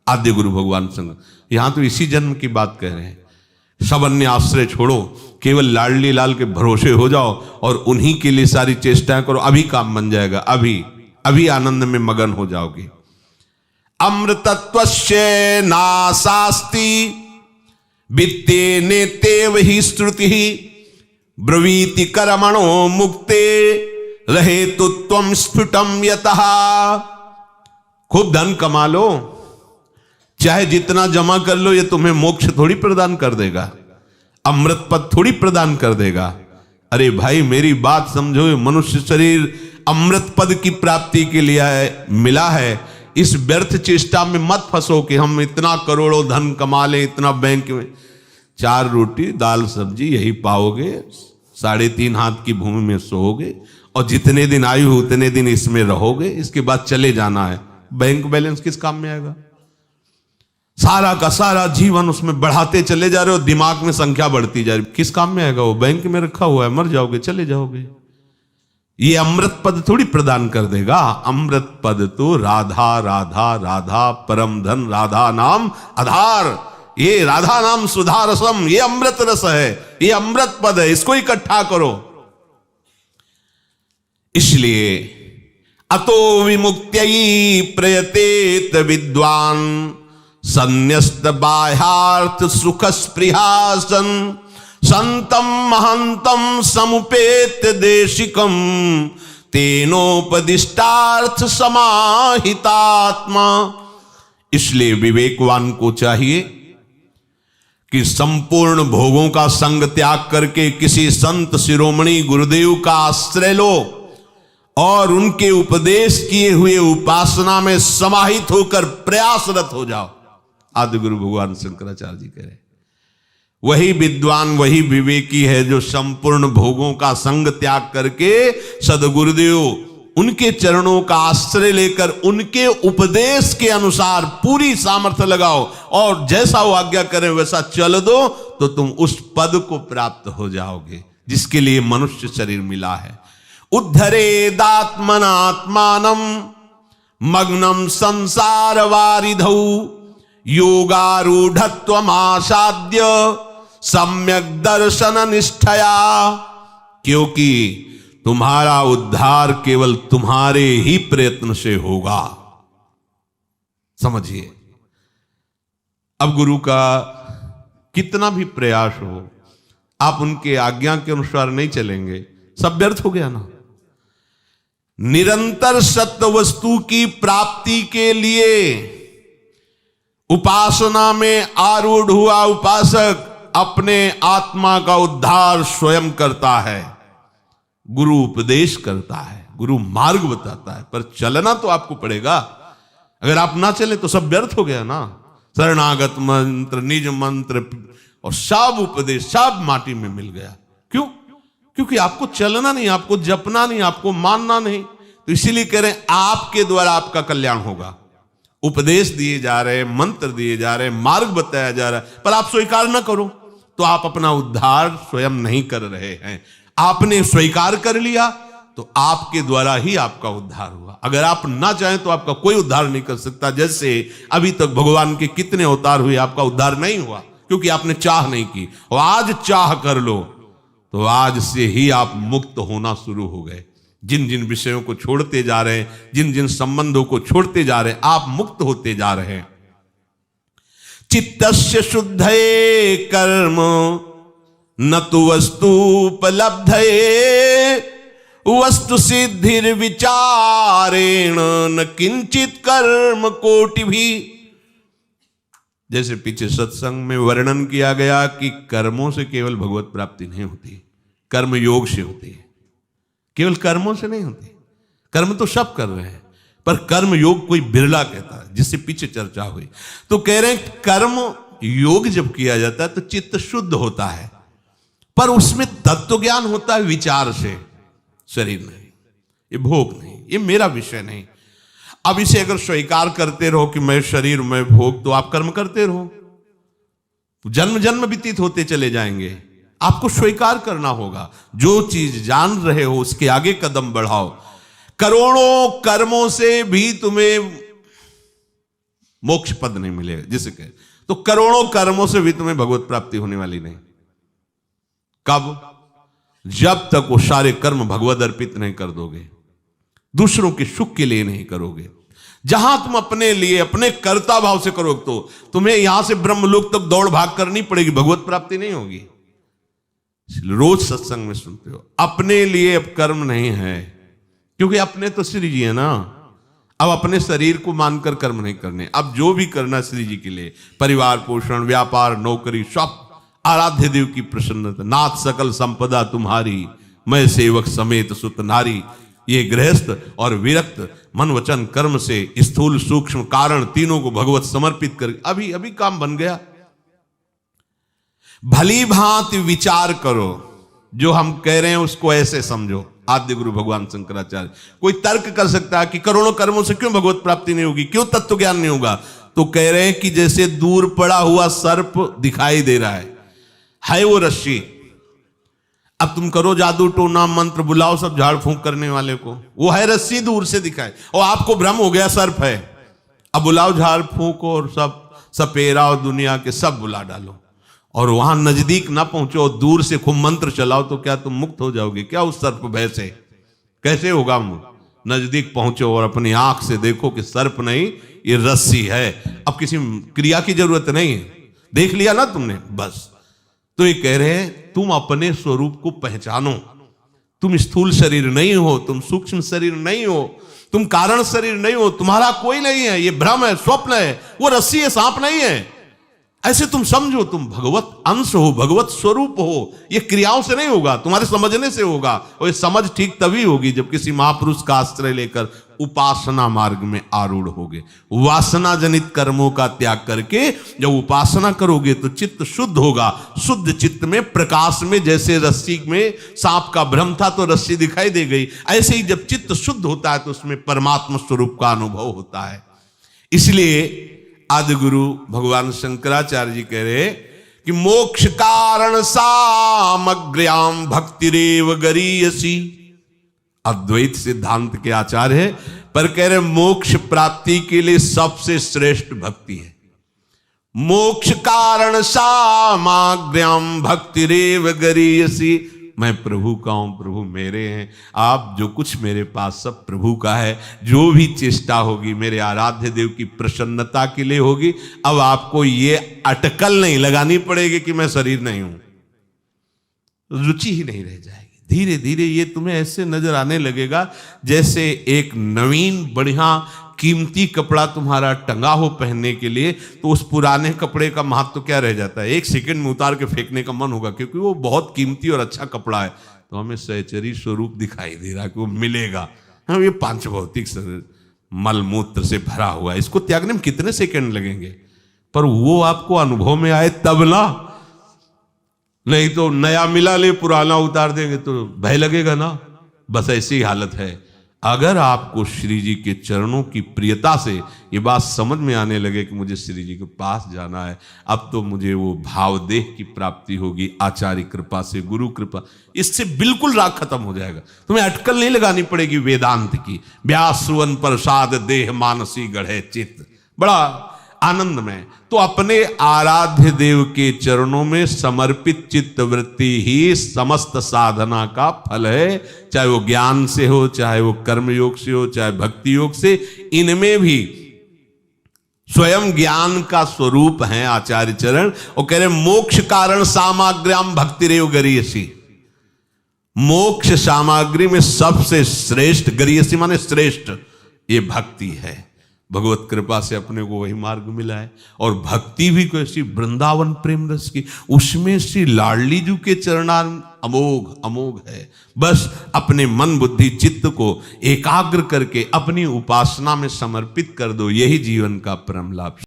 आद्य गुरु भगवान संग। यहां तो इसी जन्म की बात कह रहे हैं। सब अन्य आश्रय छोड़ो, केवल लाडली लाल के भरोसे हो जाओ और उन्हीं के लिए सारी चेष्टाएं करो, अभी काम बन जाएगा, अभी अभी आनंद में मगन हो जाओगे। अमृतत्वस्य नासास्ति वित्ते नेतेव ही श्रुति ब्रवीति कर्मणो मुक्ते रहे तो त्वं स्फुटम यतः। खूब धन कमा लो, चाहे जितना जमा कर लो, ये तुम्हें मोक्ष थोड़ी प्रदान कर देगा, अमृत पद थोड़ी प्रदान कर देगा। अरे भाई मेरी बात समझो, मनुष्य शरीर अमृत पद की प्राप्ति के लिए मिला है। इस व्यर्थ चेष्टा में मत फंसो कि हम इतना करोड़ों धन कमा लें, इतना बैंक में 4 रोटी दाल सब्जी यही पाओगे, 3.5 हाथ की भूमि में सोओगे और जितने दिन आयु उतने दिन इसमें रहोगे, इसके बाद चले जाना है। बैंक बैलेंस किस काम में आएगा? सारा का सारा जीवन उसमें बढ़ाते चले जा रहे हो, दिमाग में संख्या बढ़ती जा रही, किस काम में आएगा? वो बैंक में रखा हुआ है, मर जाओगे, चले जाओगे। ये अमृत पद थोड़ी प्रदान कर देगा। अमृत पद तो राधा राधा राधा परम धन राधा नाम आधार, ये राधा नाम सुधा रसम, ये अमृत रस है, ये अमृत पद है, इसको इकट्ठा करो। इसलिए अतो विमुक्त्यै प्रयतेत विद्वान संन्यस्त बाह्यार्थ सुख स्पृहासन संतम महंतम समुपेत देशिकम तेनोपदिष्टार्थ समाहितात्मा। इसलिए विवेकवान को चाहिए कि संपूर्ण भोगों का संग त्याग करके किसी संत शिरोमणि गुरुदेव का आश्रय लो और उनके उपदेश किए हुए उपासना में समाहित होकर प्रयासरत हो जाओ। आदि गुरु भगवान शंकराचार्य जी कह रहे, वही विद्वान वही विवेकी है जो संपूर्ण भोगों का संग त्याग करके सदगुरुदेव उनके चरणों का आश्रय लेकर उनके उपदेश के अनुसार पूरी सामर्थ्य लगाओ और जैसा वो आज्ञा करें वैसा चल दो, तो तुम उस पद को प्राप्त हो जाओगे जिसके लिए मनुष्य शरीर मिला है। उद्धरेदात्मनात्मानं मग्नं संसार वारिधौ योगारूढ़त्वमासाद्य सम्यक दर्शन निष्ठया। क्योंकि तुम्हारा उद्धार केवल तुम्हारे ही प्रयत्न से होगा। समझिए, अब गुरु का कितना भी प्रयास हो, आप उनके आज्ञा के अनुसार नहीं चलेंगे, सब व्यर्थ हो गया ना। निरंतर सत्य वस्तु की प्राप्ति के लिए उपासना में आरूढ़ हुआ उपासक अपने आत्मा का उद्धार स्वयं करता है। गुरु उपदेश करता है, गुरु मार्ग बताता है, पर चलना तो आपको पड़ेगा। अगर आप ना चले तो सब व्यर्थ हो गया ना। शरणागत मंत्र, निज मंत्र और सब उपदेश सब माटी में मिल गया। क्यों? क्योंकि आपको चलना नहीं, आपको जपना नहीं, आपको मानना नहीं। तो इसीलिए कह रहे हैं आपके द्वारा आपका कल्याण होगा। उपदेश दिए जा रहे, मंत्र दिए जा रहे, मार्ग बताया जा रहा है, पर आप स्वीकार ना करो तो आप अपना उद्धार स्वयं नहीं कर रहे हैं। आपने स्वीकार कर लिया तो आपके द्वारा ही आपका उद्धार हुआ। अगर आप ना चाहें तो आपका कोई उद्धार नहीं कर सकता। जैसे अभी तक भगवान के कितने अवतार हुए, आपका उद्धार नहीं हुआ क्योंकि आपने चाह नहीं की। और आज चाह कर लो तो आज से ही आप मुक्त होना शुरू हो गए। जिन जिन विषयों को छोड़ते जा रहे हैं, जिन जिन संबंधों को छोड़ते जा रहे हैं, आप मुक्त होते जा रहे हैं। चित्तस्य शुद्धये कर्म न तु वस्तुपलब्धये वस्तु सिद्धिर विचारेण न किंचित कर्म कोटि भी। जैसे पीछे सत्संग में वर्णन किया गया कि कर्मों से केवल भगवत प्राप्ति नहीं होती, कर्म योग से होती है। केवल कर्मों से नहीं होती, कर्म तो सब कर रहे हैं, पर कर्म योग कोई बिरला कहता है, जिससे पीछे चर्चा हुई। तो कह रहे हैं कर्म योग जब किया जाता है तो चित्त शुद्ध होता है, पर उसमें तत्व ज्ञान होता है विचार से, शरीर नहीं, ये भोग नहीं, ये मेरा विषय नहीं। अब इसे अगर स्वीकार करते रहो कि मैं शरीर में भोग, तो आप कर्म करते रहो, जन्म जन्म व्यतीत होते चले जाएंगे। आपको स्वीकार करना होगा, जो चीज जान रहे हो उसके आगे कदम बढ़ाओ। करोड़ों कर्मों से भी तुम्हें मोक्ष पद नहीं मिलेगा जिसे कहे। तो करोड़ों कर्मों से भी तुम्हें भगवत प्राप्ति होने वाली नहीं। कब? जब तक वो सारे कर्म भगवत अर्पित नहीं कर दोगे, दूसरों के सुख के लिए नहीं करोगे। जहां तुम अपने लिए अपने कर्ता भाव से करोगे तो तुम्हें यहां से ब्रह्मलोक तक दौड़ भाग करनी पड़ेगी, भगवत प्राप्ति नहीं होगी। रोज सत्संग में सुनते हो अपने लिए अब कर्म नहीं है, क्योंकि अपने तो श्री जी है ना। अब अपने शरीर को मानकर कर्म नहीं करने, अब जो भी करना श्री जी के लिए, परिवार पोषण, व्यापार, नौकरी, सब आराध्य देव की प्रसन्नता। नाथ सकल संपदा तुम्हारी, मैं सेवक समेत सुत नारी। ये गृहस्थ और विरक्त मन वचन कर्म से स्थूल सूक्ष्म कारण तीनों को भगवत समर्पित कर अभी अभी काम बन गया। भली भांति विचार करो, जो हम कह रहे हैं उसको ऐसे समझो। आद्य गुरु भगवान शंकराचार्य। कोई तर्क कर सकता है कि करोड़ों कर्मों से क्यों भगवत प्राप्ति नहीं होगी, क्यों तत्व ज्ञान नहीं होगा? तो कह रहे हैं कि जैसे दूर पड़ा हुआ सर्प दिखाई दे रहा है वो रस्सी। अब तुम करो जादू टोना मंत्र, बुलाओ सब झाड़ फूंक करने वाले को, वो है रस्सी दूर से दिखाए, और आपको भ्रम हो गया सर्प है। अब बुलाओ झाड़ फूंक और सब सपेरा और दुनिया के सब बुला डालो, और वहां नजदीक ना पहुंचो, दूर से खूब मंत्र चलाओ, तो क्या तुम मुक्त हो जाओगे क्या उस सर्प भय से? कैसे होगा मुक्त? नजदीक पहुंचो और अपनी आंख से देखो कि सर्प नहीं, ये रस्सी है। अब किसी क्रिया की जरूरत नहीं है, देख लिया ना तुमने, बस। तो ये कह रहे हैं तुम अपने स्वरूप को पहचानो। तुम स्थूल शरीर नहीं हो, तुम सूक्ष्म शरीर नहीं हो, तुम कारण शरीर नहीं हो, तुम्हारा कोई नहीं है, ये भ्रम है, स्वप्न है, वो रस्सी है, सांप नहीं है। ऐसे तुम समझो, तुम भगवत अंश हो, भगवत स्वरूप हो। ये क्रियाओं से नहीं होगा, तुम्हारे समझने से होगा। और ये समझ ठीक तभी होगी जब किसी महापुरुष का आश्रय लेकर उपासना मार्ग में आरूढ़ होगे। वासना जनित कर्मों का त्याग करके जब उपासना करोगे तो चित्त शुद्ध होगा। शुद्ध चित्त में प्रकाश में, जैसे रस्सी में सांप का भ्रम था तो रस्सी दिखाई दे गई, ऐसे ही जब चित्त शुद्ध होता है तो उसमें परमात्मा स्वरूप का अनुभव होता है। इसलिए आदि गुरु भगवान शंकराचार्य जी कह रहे कि मोक्ष कारण सामग्र्याम भक्तिरेव गरीयसी। अद्वैत सिद्धांत के आचार्य है, पर कह रहे मोक्ष प्राप्ति के लिए सबसे श्रेष्ठ भक्ति है। मोक्ष कारण सामग्र्याम भक्तिरेव गरीयसी। मैं प्रभु का हूं, प्रभु मेरे हैं। आप जो कुछ मेरे पास सब प्रभु का है। जो भी चेष्टा होगी मेरे आराध्य देव की प्रसन्नता के लिए होगी। अब आपको ये अटकल नहीं लगानी पड़ेगी कि मैं शरीर नहीं हूं, रुचि ही नहीं रह जाएगी। धीरे धीरे ये तुम्हें ऐसे नजर आने लगेगा जैसे एक नवीन बढ़िया कीमती कपड़ा तुम्हारा टंगा हो पहनने के लिए, तो उस पुराने कपड़े का महत्व क्या रह जाता है? एक सेकंड में उतार के फेंकने का मन होगा, क्योंकि वो बहुत कीमती और अच्छा कपड़ा है। तो हमें सहचरी स्वरूप दिखाई दे रहा है कि वो मिलेगा। हम ये पांच भौतिक मलमूत्र से भरा हुआ है, इसको त्यागने में कितने सेकंड लगेंगे? पर वो आपको अनुभव में आए तब ना, नहीं तो नया मिला ले पुराना उतार देंगे तो भय लगेगा ना। बस ऐसी हालत है। अगर आपको श्री जी के चरणों की प्रियता से ये बात समझ में आने लगे कि मुझे श्री जी के पास जाना है, अब तो मुझे वो भावदेह की प्राप्ति होगी आचार्य कृपा से, गुरु कृपा, इससे बिल्कुल राग खत्म हो जाएगा। तुम्हें अटकल नहीं लगानी पड़ेगी वेदांत की। व्यास सुवन प्रसाद देह मानसी गढ़े चित्त, बड़ा आनंद में। तो अपने आराध्य देव के चरणों में समर्पित चित्त वृत्ति ही समस्त साधना का फल है। चाहे वो ज्ञान से हो, चाहे वो कर्म योग से हो, चाहे भक्ति योग से। इनमें भी स्वयं ज्ञान का स्वरूप है आचार्य चरण। वो कह रहे मोक्ष कारण सामग्र्याम भक्तिरेव गरीयसी। मोक्ष सामग्री में सबसे श्रेष्ठ, गरीयसी माने श्रेष्ठ, ये भक्ति है। भगवत कृपा से अपने को वही मार्ग मिला है। और भक्ति भी कैसी, वृंदावन प्रेम रस की, उसमें श्री लाडली जी के चरणार अमोघ अमोघ है। बस अपने मन बुद्धि चित्त को एकाग्र करके अपनी उपासना में समर्पित कर दो, यही जीवन का परम लाभ।